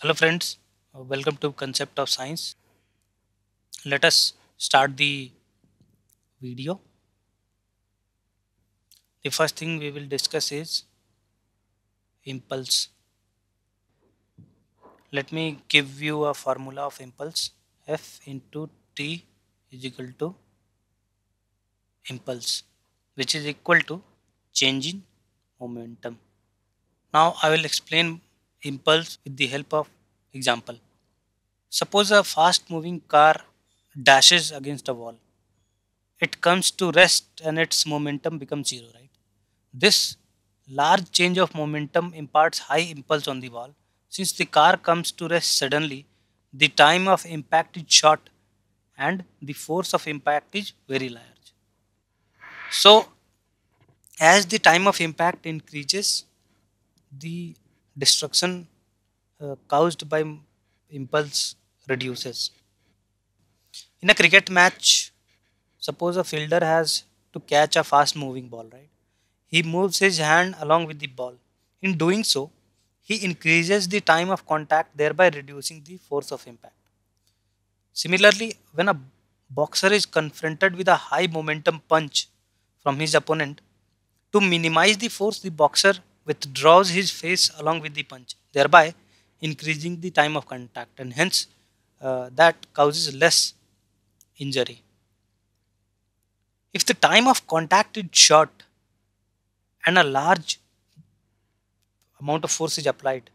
Hello friends, welcome to Concept of Science. Let us start the video. The first thing we will discuss is impulse. Let me give you a formula of impulse. F into T is equal to impulse, which is equal to change in momentum. Now I will explain impulse with the help of example. Suppose a fast moving car dashes against a wall. It comes to rest and its momentum becomes zero, right? This large change of momentum imparts high impulse on the wall. Since the car comes to rest suddenly, the time of impact is short and the force of impact is very large. So, as the time of impact increases, the destruction caused by impulse reduces. In a cricket match, suppose a fielder has to catch a fast moving ball, right? He moves his hand along with the ball. In doing so, he increases the time of contact, thereby reducing the force of impact. Similarly, when a boxer is confronted with a high momentum punch from his opponent, to minimize the force, the boxer withdraws his face along with the punch, thereby increasing the time of contact, and hence that causes less injury. If the time of contact is short and a large amount of force is applied,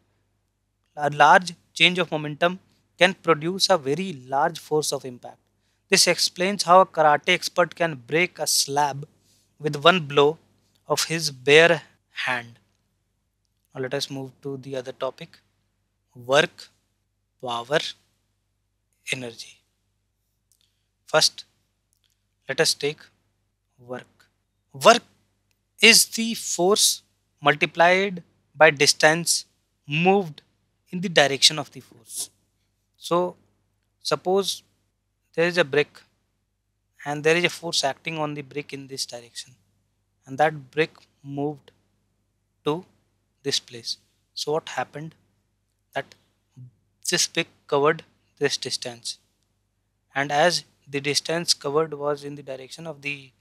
a large change of momentum can produce a very large force of impact. This explains how a karate expert can break a slab with one blow of his bare hand. Now let us move to the other topic: work, power, energy. First, let us take work. Work is the force multiplied by distance moved in the direction of the force. So, suppose there is a brick and there is a force acting on the brick in this direction, and that brick moved to this place. So, what happened? That this brick covered this distance, and as the distance covered was in the direction of the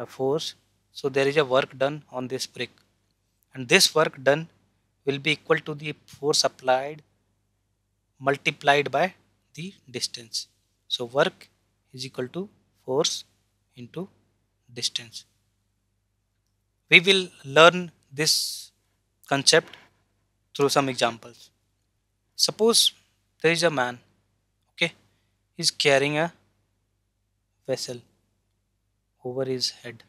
force, so there is a work done on this brick, and this work done will be equal to the force applied multiplied by the distance. So work is equal to force into distance. We will learn this concept through some examples. Suppose there is a man, okay, he's carrying a vessel over his head.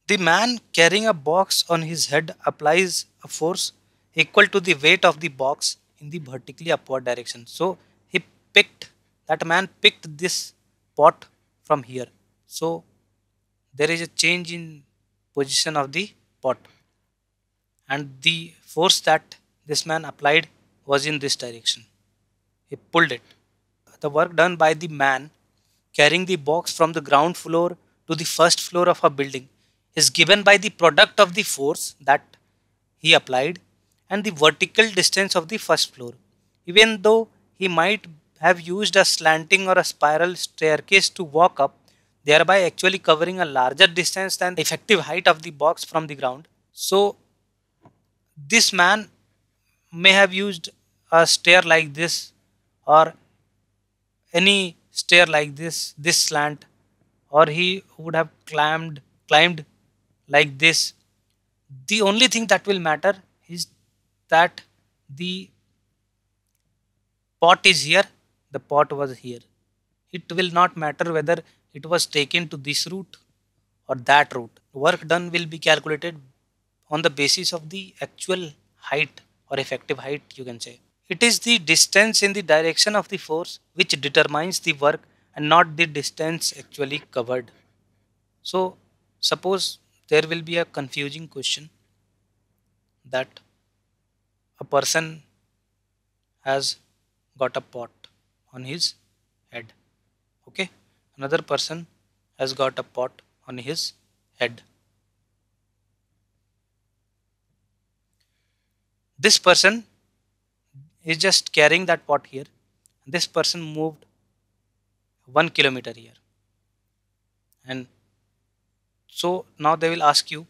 The man carrying a box on his head applies a force equal to the weight of the box in the vertically upward direction. So he picked, that man picked this pot from here. So there is a change in position of the pot, and the force that this man applied was in this direction. He pulled it. The work done by the man carrying the box from the ground floor to the first floor of a building is given by the product of the force that he applied and the vertical distance of the first floor. Even though he might have used a slanting or a spiral staircase to walk up, thereby actually covering a larger distance than the effective height of the box from the ground. So, this man may have used a stair like this, or any stair like this slant, or he would have climbed like this. The only thing that will matter is that the pot is here, the pot was here. It will not matter whether it was taken to this route or that route. Work done will be calculated on the basis of the actual height or effective height, you can say. It is the distance in the direction of the force which determines the work and not the distance actually covered. So, suppose there will be a confusing question that a person has got a pot on his head. Okay, another person has got a pot on his head. This person is just carrying that pot here. This person moved 1 kilometer here. And so now they will ask you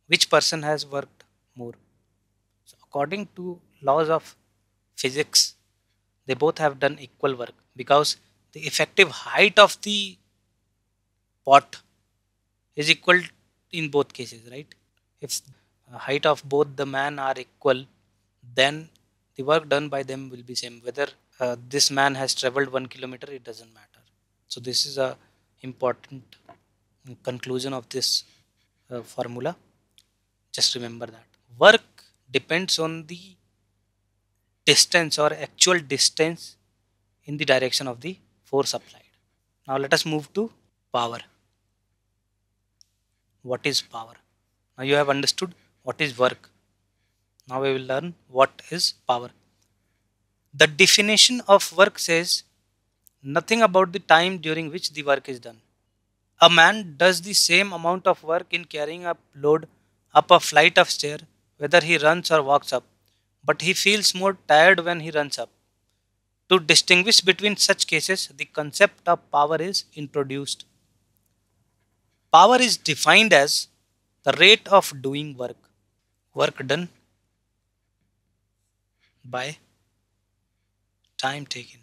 which person has worked more. So according to laws of physics, they both have done equal work because the effective height of the pot is equal in both cases, right? If height of both the man are equal, then the work done by them will be same. Whether this man has traveled 1 kilometer, it doesn't matter. So this is a important conclusion of this formula. Just remember that work depends on the distance or actual distance in the direction of the force applied. Now let us move to power. What is power? Now you have understood what is work. Now we will learn what is power. The definition of work says nothing about the time during which the work is done. A man does the same amount of work in carrying a load up a flight of stairs, whether he runs or walks up, but he feels more tired when he runs up. To distinguish between such cases, the concept of power is introduced. Power is defined as the rate of doing work done by time taken.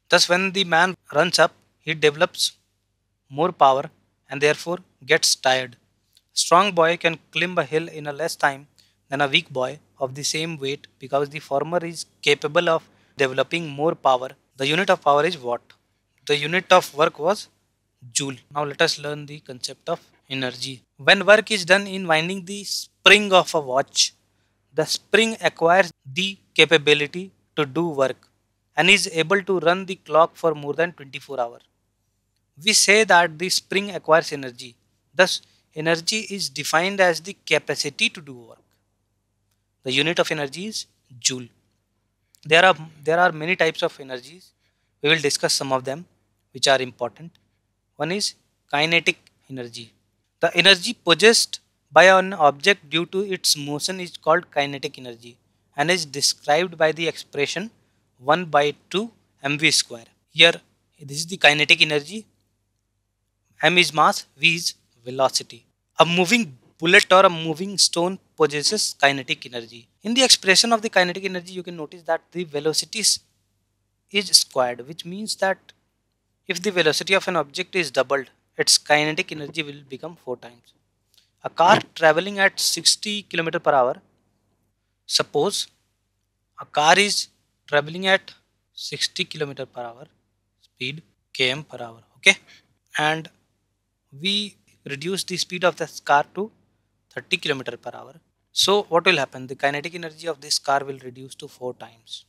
Thus, when the man runs up, he develops more power and therefore gets tired. A strong boy can climb a hill in a less time than a weak boy of the same weight because the former is capable of developing more power. The unit of power is watt. The unit of work was joule. Now let us learn the concept of energy. When work is done in winding the spring of a watch, the spring acquires the capability to do work and is able to run the clock for more than 24 hours. We say that the spring acquires energy. Thus, energy is defined as the capacity to do work. The unit of energy is joule. There are many types of energies. We will discuss some of them which are important. One is kinetic energy. The energy possessed by an object due to its motion is called kinetic energy and is described by the expression 1 by 2 mv square. Here, this is the kinetic energy. M is mass, V is velocity. A moving bullet or a moving stone possesses kinetic energy. In the expression of the kinetic energy, you can notice that the velocity is squared, which means that if the velocity of an object is doubled, its kinetic energy will become 4 times. A car traveling at 60 km per hour, suppose a car is traveling at 60 km per hour speed km per hour, okay, and we reduce the speed of this car to 30 km per hour. So what will happen? The kinetic energy of this car will reduce to 4 times.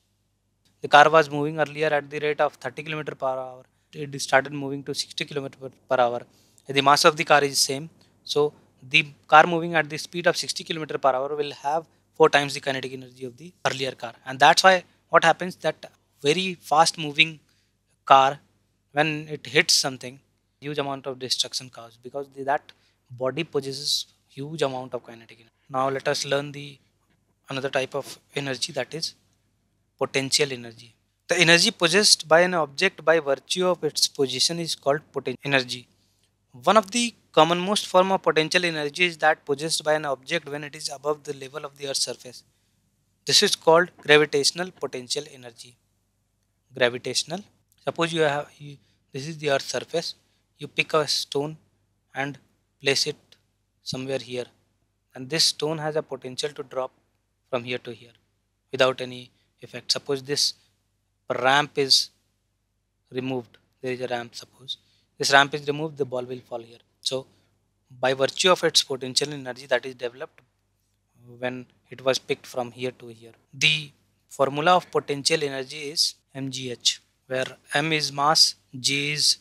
The car was moving earlier at the rate of 30 km per hour. It started moving to 60 km per hour. The mass of the car is same. So the car moving at the speed of 60 km per hour will have 4 times the kinetic energy of the earlier car. And that's why what happens, that very fast moving car, when it hits something, huge amount of destruction caused because that body possesses huge amount of kinetic energy. Now let us learn the another type of energy, that is potential energy. The energy possessed by an object by virtue of its position is called potential energy. One of the commonmost form of potential energy is that possessed by an object when it is above the level of the Earth's surface. This is called gravitational potential energy. Gravitational. Suppose this is the Earth's surface. You pick a stone and place it somewhere here, and this stone has a potential to drop from here to here without any effect. Suppose this ramp is removed. There is a ramp. Suppose this ramp is removed, the ball will fall here. So by virtue of its potential energy that is developed when it was picked from here to here. The formula of potential energy is mgh, where m is mass, g is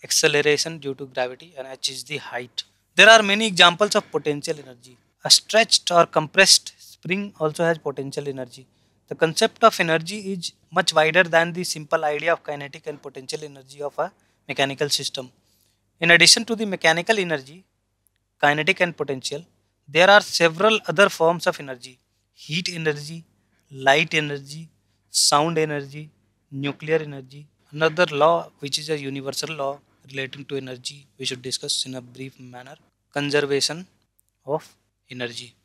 acceleration due to gravity, and h is the height. There are many examples of potential energy. A stretched or compressed spring also has potential energy. The concept of energy is much wider than the simple idea of kinetic and potential energy of a mechanical system. In addition to the mechanical energy, kinetic and potential, there are several other forms of energy: heat energy, light energy, sound energy, nuclear energy. Another law, which is a universal law relating to energy, we should discuss in a brief manner: conservation of energy.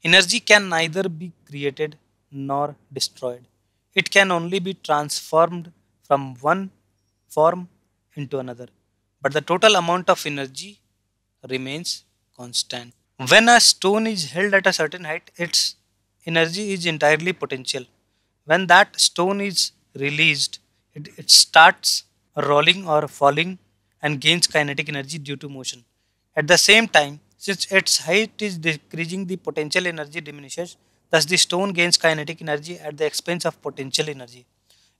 Energy can neither be created nor destroyed. It can only be transformed from one form into another. But the total amount of energy remains constant. When a stone is held at a certain height, its energy is entirely potential. When that stone is released, it starts rolling or falling and gains kinetic energy due to motion. At the same time, since its height is decreasing, the potential energy diminishes. Thus, the stone gains kinetic energy at the expense of potential energy.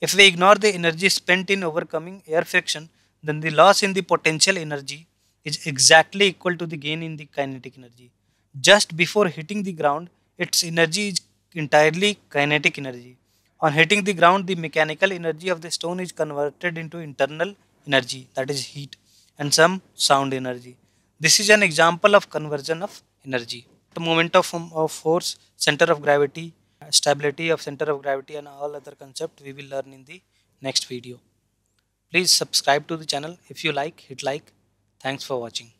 If we ignore the energy spent in overcoming air friction, then the loss in the potential energy is exactly equal to the gain in the kinetic energy. Just before hitting the ground, its energy is entirely kinetic energy. On hitting the ground, the mechanical energy of the stone is converted into internal energy, that is heat, and some sound energy. This is an example of conversion of energy. The moment of force, center of gravity, stability of center of gravity, and all other concepts we will learn in the next video. Please subscribe to the channel. If you like, hit like. Thanks for watching.